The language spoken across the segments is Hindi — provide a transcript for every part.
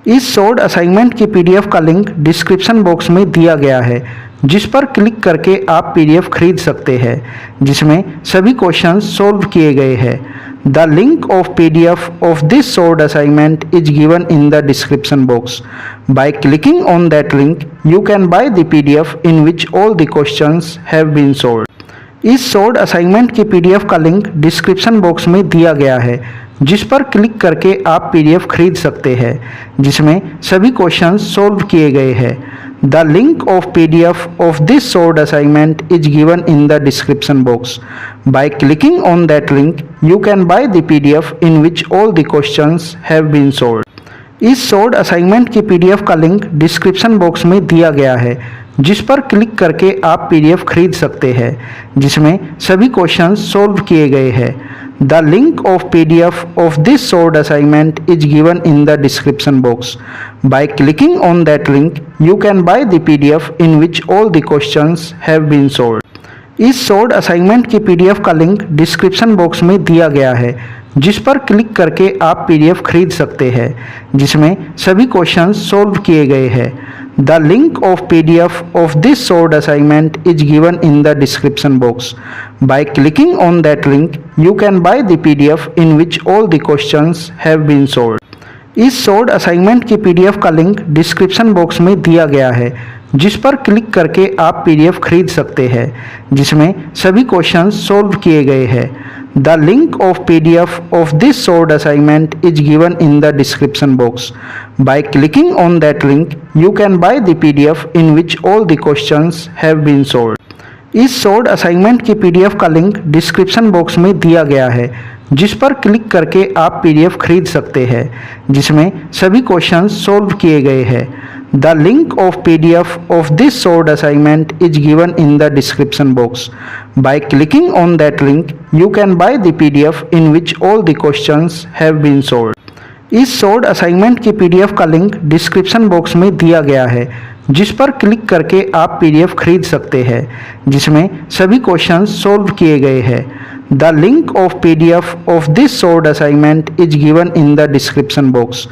इस शॉर्ट असाइनमेंट की पीडीएफ का लिंक डिस्क्रिप्शन बॉक्स में दिया गया है, जिस पर क्लिक करके आप पीडीएफ खरीद सकते हैं, जिसमें सभी क्वेश्चंस सॉल्व किए गए हैं। The link of PDF of this short assignment is given in the description box. By clicking on that link you can buy the PDF in which all the questions have been solved. इस शॉर्ट असाइनमेंट की पीडीएफ का लिंक डिस्क्रिप्शन बॉक्स में दिया गया है, जिस पर क्लिक करके आप पीडीएफ खरीद सकते हैं, जिसमें सभी क्वेश्चंस सॉल्व किए गए हैं। The link of PDF of this short assignment is given in the description box. By clicking on that link you can buy the PDF in which all the questions have been solved. इस शॉर्ट असाइनमेंट की पीडीएफ का लिंक डिस्क्रिप्शन बॉक्स में दिया गया है, जिस पर क्लिक करके आप पीडीएफ खरीद सकते हैं, जिसमें सभी क्वेश्चंस सॉल्व किए गए हैं। The link of PDF of this short assignment is given in the description box. By clicking on that link you can buy the PDF in which all the questions have been solved. इस शॉर्ट असाइनमेंट की पीडीएफ का लिंक डिस्क्रिप्शन बॉक्स में दिया गया है, जिस पर क्लिक करके आप पीडीएफ खरीद सकते हैं, जिसमें सभी क्वेश्चंस सॉल्व किए गए हैं। The link of PDF of this short assignment is given in the description box. By clicking on that link you can buy the PDF in which all the questions have been solved. इस शॉर्ट असाइनमेंट की पीडीएफ का लिंक डिस्क्रिप्शन बॉक्स में दिया गया है, जिस पर क्लिक करके आप पीडीएफ खरीद सकते हैं, जिसमें सभी क्वेश्चंस सॉल्व किए गए हैं। The link of PDF of this short assignment is given in the description box. By clicking on that link you can buy the PDF in which all the questions have been solved. इस शॉर्ट असाइनमेंट की पीडीएफ का लिंक डिस्क्रिप्शन बॉक्स में दिया गया है, जिस पर क्लिक करके आप पीडीएफ खरीद सकते हैं, जिसमें सभी क्वेश्चंस सॉल्व किए गए हैं। The link of PDF of this short assignment is given in the description box. By clicking on that link you can buy the PDF in which all the questions have been solved. इस शॉर्ट असाइनमेंट की पीडीएफ का लिंक डिस्क्रिप्शन बॉक्स में दिया गया है, जिस पर क्लिक करके आप पीडीएफ खरीद सकते हैं, जिसमें सभी क्वेश्चंस सॉल्व किए गए हैं। The link of PDF of this short assignment is given in the description box.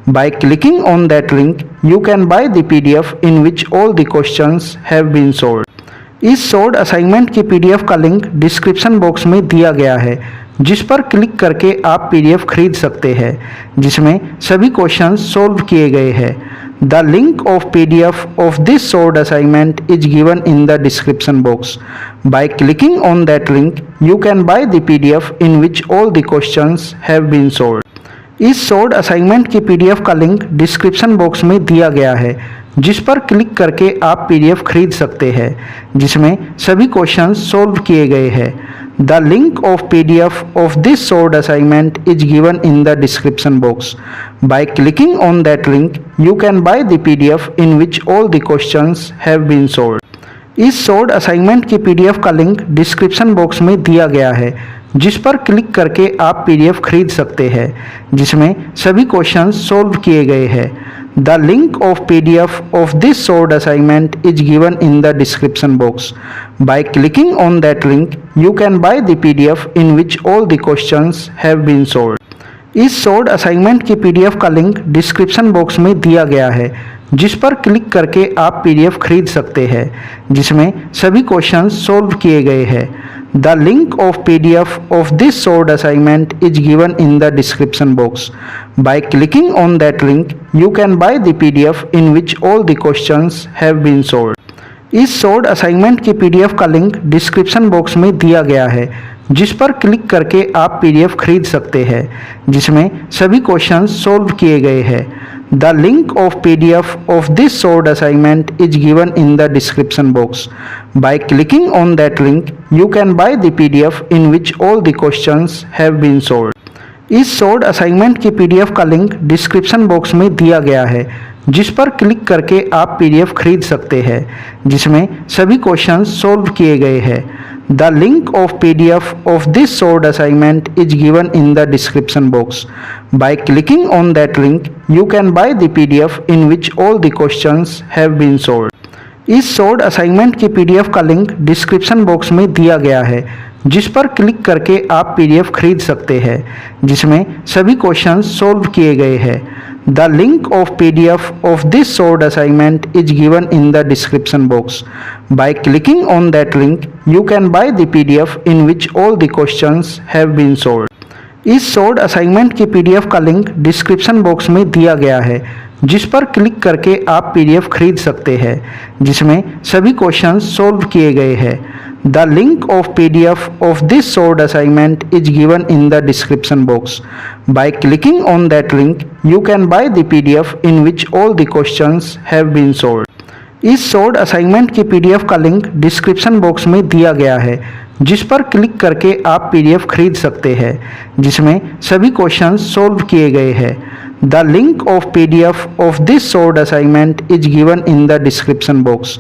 By clicking on that link you can buy the PDF in which all the questions have been solved. इस शॉर्ट असाइनमेंट की पीडीएफ का लिंक डिस्क्रिप्शन बॉक्स में दिया गया है, जिस पर क्लिक करके आप पीडीएफ खरीद सकते हैं, जिसमें सभी क्वेश्चंस सॉल्व किए गए हैं। The link of PDF of this short assignment is given in the description box. By clicking on that link you can buy the PDF in which all the questions have been solved. इस शॉर्ट असाइनमेंट की पीडीएफ का लिंक डिस्क्रिप्शन बॉक्स में दिया गया है, जिस पर क्लिक करके आप पीडीएफ खरीद सकते हैं, जिसमें सभी क्वेश्चंस सॉल्व किए गए हैं। The link of PDF of this short assignment is given in the description box. By clicking on that link you can buy the PDF in which all the questions have been solved. इस शॉर्ट असाइनमेंट की पीडीएफ का लिंक डिस्क्रिप्शन बॉक्स में दिया गया है, जिस पर क्लिक करके आप पीडीएफ खरीद सकते हैं, जिसमें सभी क्वेश्चंस सॉल्व किए गए हैं। The link of PDF of this short assignment is given in the description box. By clicking on that link you can buy the PDF in which all the questions have been solved. इस शॉर्ट असाइनमेंट की पीडीएफ का लिंक डिस्क्रिप्शन बॉक्स में दिया गया है, जिस पर क्लिक करके आप पीडीएफ खरीद सकते हैं, जिसमें सभी क्वेश्चंस सॉल्व किए गए हैं। The link of PDF of this short assignment is given in the description box. By clicking on that link you can buy the PDF in which all the questions have been solved. इस शॉर्ट असाइनमेंट की पीडीएफ का लिंक डिस्क्रिप्शन बॉक्स में दिया गया है, जिस पर क्लिक करके आप पीडीएफ खरीद सकते हैं, जिसमें सभी क्वेश्चंस सॉल्व किए गए हैं। The link of PDF of this short assignment is given in the description box. By clicking on that link you can buy the PDF in which all the questions have been solved. इस शॉर्ट असाइनमेंट की पीडीएफ का लिंक डिस्क्रिप्शन बॉक्स में दिया गया है, जिस पर क्लिक करके आप पीडीएफ खरीद सकते हैं, जिसमें सभी क्वेश्चंस सॉल्व किए गए हैं। The link of PDF of this short assignment is given in the description box. By clicking on that link you can buy the PDF in which all the questions have been solved. इस शॉर्ट असाइनमेंट की पीडीएफ का लिंक डिस्क्रिप्शन बॉक्स में दिया गया है, जिस पर क्लिक करके आप पीडीएफ खरीद सकते हैं, जिसमें सभी क्वेश्चंस सॉल्व किए गए हैं। The link of PDF of this solved assignment is given in the description box. By clicking on that link, you can buy the PDF in which all the questions have been solved. इस सोल्ड असाइनमेंट की पीडीएफ का लिंक डिस्क्रिप्शन बॉक्स में दिया गया है, जिस पर क्लिक करके आप पीडीएफ खरीद सकते हैं, जिसमें सभी क्वेश्चंस सोल्व किए गए हैं। The link of PDF of this sold assignment is given in the description box. By clicking on that link, you can buy the PDF in which all the questions have been solved. इस सोल्ड असाइनमेंट की पीडीएफ का लिंक डिस्क्रिप्शन बॉक्स में दिया गया है, जिस पर क्लिक करके आप पीडीएफ खरीद सकते हैं, जिसमें सभी क्वेश्चंस सोल्व किए गए हैं। The link of PDF of this sold assignment is given in the description box.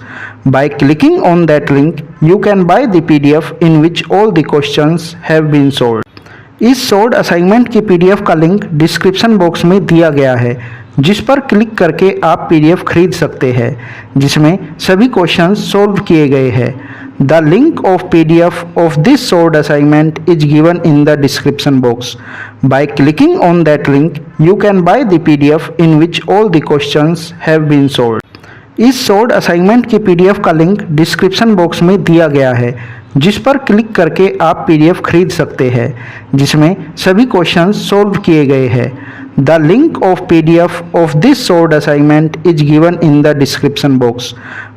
By clicking on that link, you can buy the PDF in which all the questions have been solved. इस सोल्ड असाइनमेंट की पीडीएफ का लिंक डिस्क्रिप्शन बॉक्स में दिया गया है, जिस पर क्लिक करके आप पीडीएफ खरीद सकते हैं, जिसमें सभी क्वेश्चंस सोल्व किए गए हैं। The link of PDF of this sold assignment is given in the description box. By clicking on that link, you can buy the PDF in which all the questions have been solved. इस सोल्ड असाइनमेंट की पीडीएफ का लिंक डिस्क्रिप्शन बॉक्स में दिया गया है, जिस पर क्लिक करके आप पीडीएफ खरीद सकते हैं, जिसमें सभी क्वेश्चंस सोल्व किए गए हैं। The link of PDF of this sold assignment is given in the description box.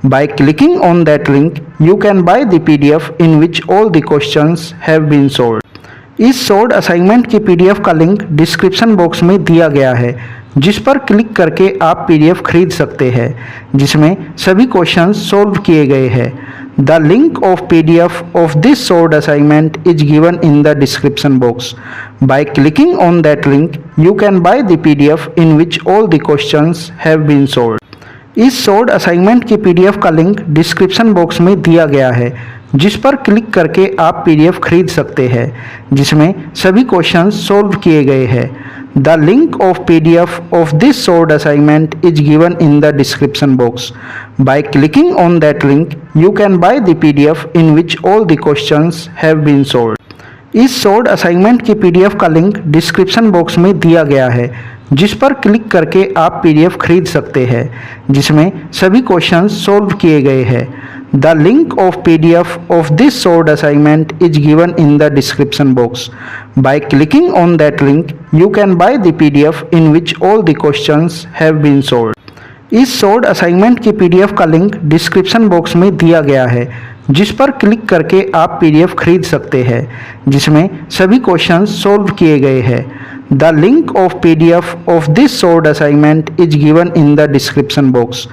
By clicking on that link, you can buy the PDF in which all the questions have been solved. इस सोल्ड असाइनमेंट की पीडीएफ का लिंक डिस्क्रिप्शन बॉक्स में दिया गया है, जिस पर क्लिक करके आप पीडीएफ खरीद सकते हैं, जिसमें सभी क्वेश्चंस सोल्व किए गए हैं। The link of PDF of this sold assignment is given in the description box. By clicking on that link, you can buy the PDF in which all the questions have been solved. इस सोल्ड असाइनमेंट की पीडीएफ का लिंक डिस्क्रिप्शन बॉक्स में दिया गया है, जिस पर क्लिक करके आप पीडीएफ खरीद सकते हैं, जिसमें सभी क्वेश्चंस सोल्व किए गए हैं। The link of PDF of this sold assignment is given in the description box. By clicking on that link, you can buy the PDF in which all the questions have been solved. इस सोल्ड असाइनमेंट की पीडीएफ का लिंक डिस्क्रिप्शन बॉक्स में दिया गया है, जिस पर क्लिक करके आप पीडीएफ खरीद सकते हैं, जिसमें सभी क्वेश्चंस सोल्व किए गए हैं। The link of PDF of this sold assignment is given in the description box. By clicking on that link, you can buy the PDF in which all the questions have been solved. इस सोल्ड असाइनमेंट की पीडीएफ का लिंक डिस्क्रिप्शन बॉक्स में दिया गया है, जिस पर क्लिक करके आप पीडीएफ खरीद सकते हैं, जिसमें सभी क्वेश्चंस सोल्व किए गए हैं। The link of PDF of this sold assignment is given in the description box.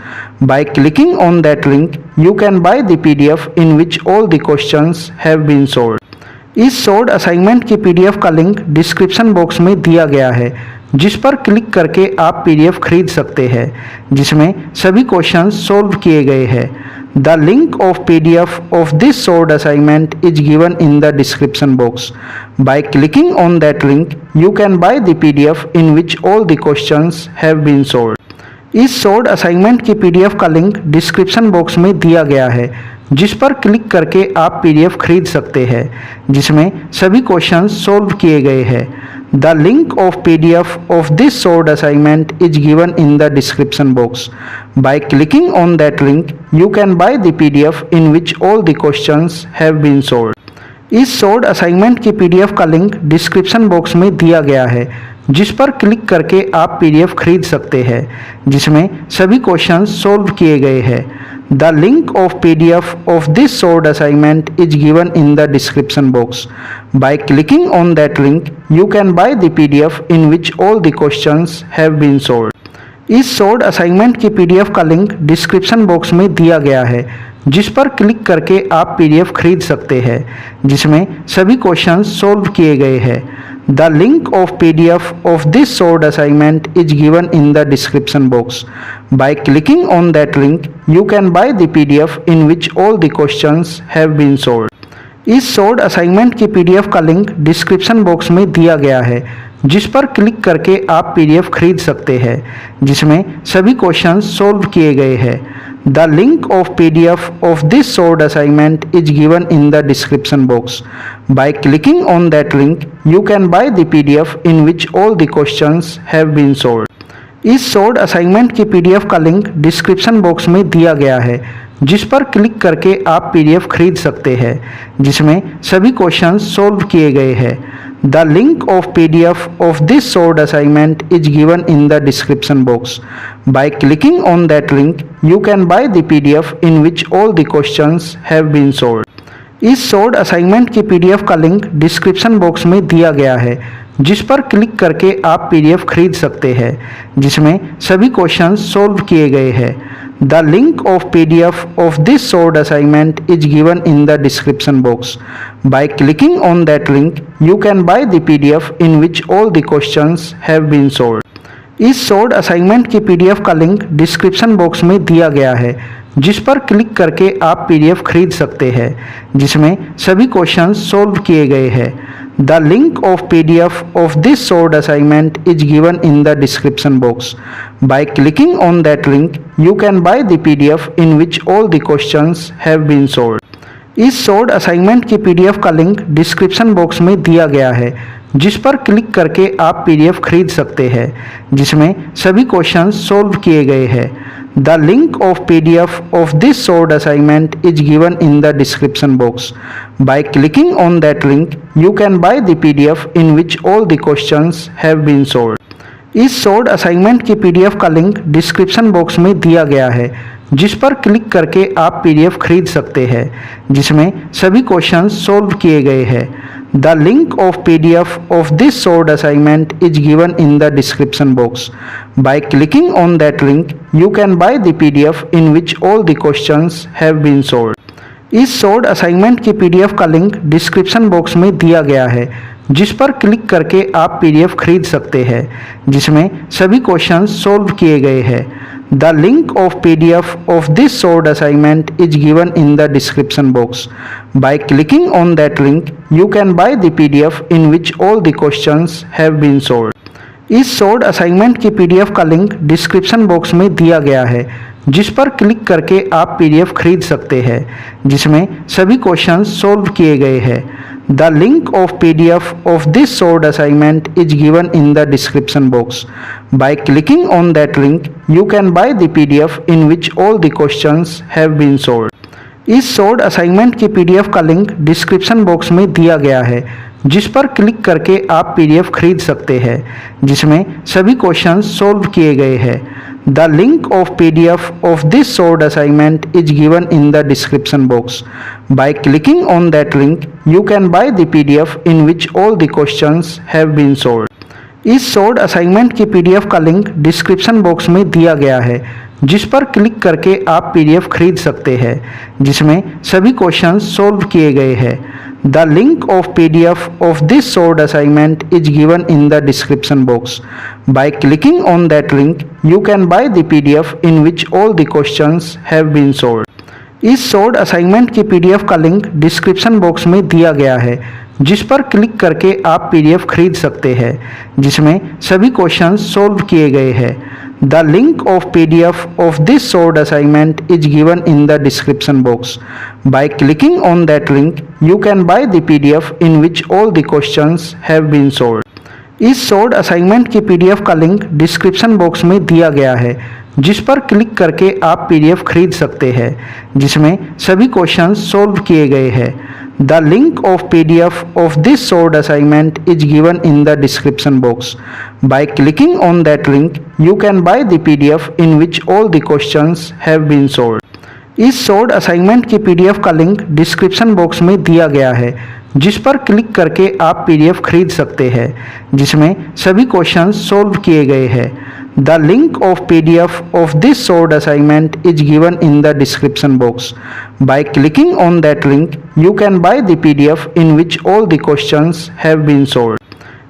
By clicking on that link, you can buy the PDF in which all the questions have been solved. इस सोल्ड असाइनमेंट की पीडीएफ का लिंक डिस्क्रिप्शन बॉक्स में दिया गया है, जिस पर क्लिक करके आप पीडीएफ खरीद सकते हैं, जिसमें सभी क्वेश्चंस सोल्व किए गए हैं। The link of PDF of this sold assignment is given in the description box. By clicking on that link, you can buy the PDF in which all the questions have been solved. इस सोल्ड असाइनमेंट की पीडीएफ का लिंक डिस्क्रिप्शन बॉक्स में दिया गया है, जिस पर क्लिक करके आप पीडीएफ खरीद सकते हैं, जिसमें सभी क्वेश्चंस सोल्व किए गए हैं। The link of PDF of this sold assignment is given in the description box. By clicking on that link, you can buy the PDF in which all the questions have been solved. इस सोल्ड असाइनमेंट की पीडीएफ का लिंक डिस्क्रिप्शन बॉक्स में दिया गया है, जिस पर क्लिक करके आप पीडीएफ खरीद सकते हैं, जिसमें सभी क्वेश्चंस सोल्व किए गए हैं। The link of PDF of this sold assignment is given in the description box. By clicking on that link, you can buy the PDF in which all the questions have been solved. इस सोल्ड असाइनमेंट की पीडीएफ का लिंक डिस्क्रिप्शन बॉक्स में दिया गया है, जिस पर क्लिक करके आप पीडीएफ खरीद सकते हैं, जिसमें सभी क्वेश्चंस सोल्व किए गए हैं। The link of PDF of this sold assignment is given in the description box. By clicking on that link, you can buy the PDF in which all the questions have been solved. इस सोल्ड असाइनमेंट की पीडीएफ का लिंक डिस्क्रिप्शन बॉक्स में दिया गया है, जिस पर क्लिक करके आप पीडीएफ खरीद सकते हैं, जिसमें सभी क्वेश्चंस सोल्व किए गए हैं। The link of PDF of this sold assignment is given in the description box. By clicking on that link, you can buy the PDF in which all the questions have been solved. इस शॉर्ट असाइनमेंट की पीडीएफ का लिंक डिस्क्रिप्शन बॉक्स में दिया गया है, जिस पर क्लिक करके आप पीडीएफ खरीद सकते हैं, जिसमें सभी क्वेश्चंस सॉल्व किए गए हैं। The link of PDF of this short assignment is given in the description box. By clicking on that link you can buy the PDF in which all the questions have been solved. इस शॉर्ट असाइनमेंट की पीडीएफ का लिंक डिस्क्रिप्शन बॉक्स में दिया गया है, जिस पर क्लिक करके आप पीडीएफ खरीद सकते हैं, जिसमें सभी क्वेश्चंस सॉल्व किए गए हैं। The link of PDF of this short assignment is given in the description box. By clicking on that link you can buy the PDF in which all the questions have been solved. इस शॉर्ट असाइनमेंट की पीडीएफ का लिंक डिस्क्रिप्शन बॉक्स में दिया गया है, जिस पर क्लिक करके आप पीडीएफ खरीद सकते हैं, जिसमें सभी क्वेश्चंस सॉल्व किए गए हैं। The link of PDF of this short assignment is given in the description box. By clicking on that link you can buy the PDF in which all the questions have been solved. इस शॉर्ट असाइनमेंट की पीडीएफ का लिंक डिस्क्रिप्शन बॉक्स में दिया गया है, जिस पर क्लिक करके आप पीडीएफ खरीद सकते हैं, जिसमें सभी क्वेश्चंस सॉल्व किए गए हैं। The link of PDF of this short assignment is given in the description box. By clicking on that link, you can buy the PDF in which all the questions have been solved. इस शॉर्ट असाइनमेंट की पीडीएफ का लिंक डिस्क्रिप्शन बॉक्स में दिया गया है, जिस पर क्लिक करके आप पीडीएफ खरीद सकते हैं, जिसमें सभी क्वेश्चंस सॉल्व किए गए हैं। The link of PDF of this short assignment is given in the description box. By clicking on that link, you can buy the PDF in which all the questions have been solved. इस शॉर्ट असाइनमेंट की पीडीएफ का लिंक डिस्क्रिप्शन बॉक्स में दिया गया है, जिस पर क्लिक करके आप पीडीएफ खरीद सकते हैं, जिसमें सभी क्वेश्चंस सॉल्व किए गए हैं। The link of PDF of this short assignment is given in the description box. By clicking on that link, you can buy the PDF in which all the questions have been solved. इस शॉर्ट असाइनमेंट की पीडीएफ का लिंक डिस्क्रिप्शन बॉक्स में दिया गया है, जिस पर क्लिक करके आप पीडीएफ खरीद सकते हैं, जिसमें सभी क्वेश्चंस सॉल्व किए गए हैं। The link of PDF of this short assignment is given in the description box. By clicking on that link, you can buy the PDF in which all the questions have been solved. इस शॉर्ट असाइनमेंट की पीडीएफ का लिंक डिस्क्रिप्शन बॉक्स में दिया गया है, जिस पर क्लिक करके आप पीडीएफ खरीद सकते हैं, जिसमें सभी क्वेश्चंस सॉल्व किए गए हैं। The link of PDF of this short assignment is given in the description box. By clicking on that link, you can buy the PDF in which all the questions have been solved. इस शॉर्ट असाइनमेंट की पीडीएफ का लिंक डिस्क्रिप्शन बॉक्स में दिया गया है, जिस पर क्लिक करके आप पीडीएफ खरीद सकते हैं, जिसमें सभी क्वेश्चंस सॉल्व किए गए हैं। The link of PDF of this short assignment is given in the description box. By clicking on that link, you can buy the PDF in which all the questions have been solved. इस शॉर्ट असाइनमेंट की पीडीएफ का लिंक डिस्क्रिप्शन बॉक्स में दिया गया है, जिस पर क्लिक करके आप पीडीएफ खरीद सकते हैं, जिसमें सभी क्वेश्चंस सॉल्व किए गए हैं। The link of PDF of this short assignment is given in the description box. By clicking on that link, you can buy the PDF in which all the questions have been solved. इस शॉर्ट असाइनमेंट की पीडीएफ का लिंक डिस्क्रिप्शन बॉक्स में दिया गया है, जिस पर क्लिक करके आप पीडीएफ खरीद सकते हैं, जिसमें सभी क्वेश्चंस सॉल्व किए गए हैं। The link of PDF of this short assignment is given in the description box. By clicking on that link, you can buy the PDF in which all the questions have been solved. इस शॉर्ट असाइनमेंट की पीडीएफ का लिंक डिस्क्रिप्शन बॉक्स में दिया गया है, जिस पर क्लिक करके आप पीडीएफ खरीद सकते हैं, जिसमें सभी क्वेश्चंस सॉल्व किए गए हैं। The link of PDF of this short assignment is given in the description box. By clicking on that link, you can buy the PDF in which all the questions have been solved.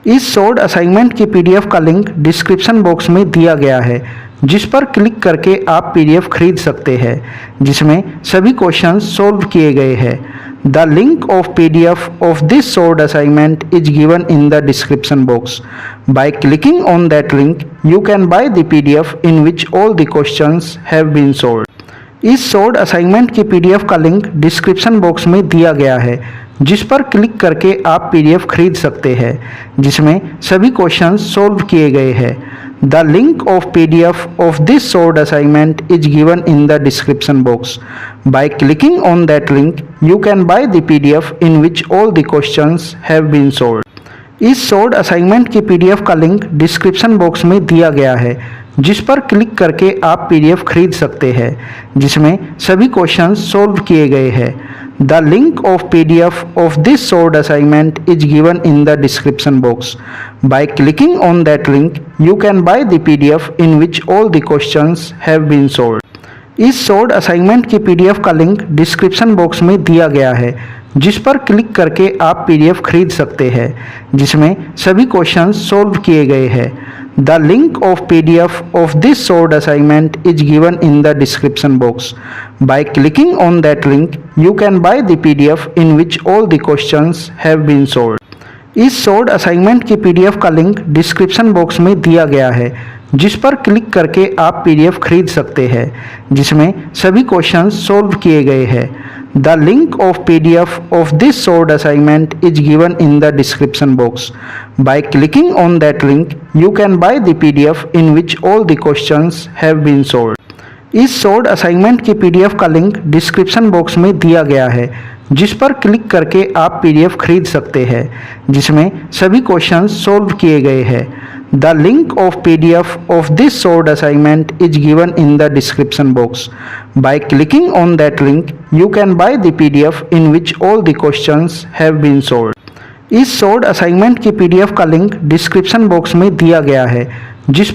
इस शॉर्ट असाइनमेंट की पीडीएफ का लिंक डिस्क्रिप्शन बॉक्स में दिया गया है, जिस पर क्लिक करके आप पीडीएफ खरीद सकते हैं, जिसमें सभी क्वेश्चंस सॉल्व किए गए हैं। The link of PDF of this short assignment is given in the description box. By clicking on that link, you can buy the PDF in which all the questions have been solved. इस शॉर्ट असाइनमेंट की पीडीएफ का लिंक डिस्क्रिप्शन बॉक्स में दिया गया है, जिस पर क्लिक करके आप पीडीएफ खरीद सकते हैं, जिसमें सभी क्वेश्चंस सॉल्व किए गए हैं। The link of PDF of this solved assignment is given in the description box. By clicking on that link, you can buy the PDF in which all the questions have been solved. इस सोल्ड असाइनमेंट की पीडीएफ का लिंक डिस्क्रिप्शन बॉक्स में दिया गया है, जिस पर क्लिक करके आप पीडीएफ खरीद सकते हैं, जिसमें सभी क्वेश्चंस सोल्व किए गए हैं। The link of PDF of this sold assignment is given in the description box. By clicking on that link, you can buy the PDF in which all the questions have been solved. इस सोल्ड असाइनमेंट की पीडीएफ का लिंक डिस्क्रिप्शन बॉक्स में दिया गया है, जिस पर क्लिक करके आप पीडीएफ खरीद सकते हैं, जिसमें सभी क्वेश्चंस सोल्व किए गए हैं। The link of PDF of this sold assignment is given in the description box. By clicking on that link, you can buy the PDF in which all the questions have been solved. इस सोल्ड असाइनमेंट की पीडीएफ का लिंक डिस्क्रिप्शन बॉक्स में दिया गया है, जिस पर क्लिक करके आप पीडीएफ खरीद सकते हैं, जिसमें सभी क्वेश्चंस सोल्व किए गए हैं। The link of PDF of this sold assignment is given in the description box. By clicking on that link, you can buy the PDF in which all the questions have been solved. इस सोल्ड असाइनमेंट की पीडीएफ का लिंक डिस्क्रिप्शन बॉक्स में दिया गया है, जिस पर क्लिक करके आप पीडीएफ खरीद सकते हैं, जिसमें सभी क्वेश्चंस सोल्व किए गए हैं। The link of PDF of this sold assignment is given in the description box. By clicking on that link, you can buy the PDF in which all the questions have been solved. इस सोल्ड असाइनमेंट की पीडीएफ का लिंक डिस्क्रिप्शन बॉक्स में दिया गया है, जिस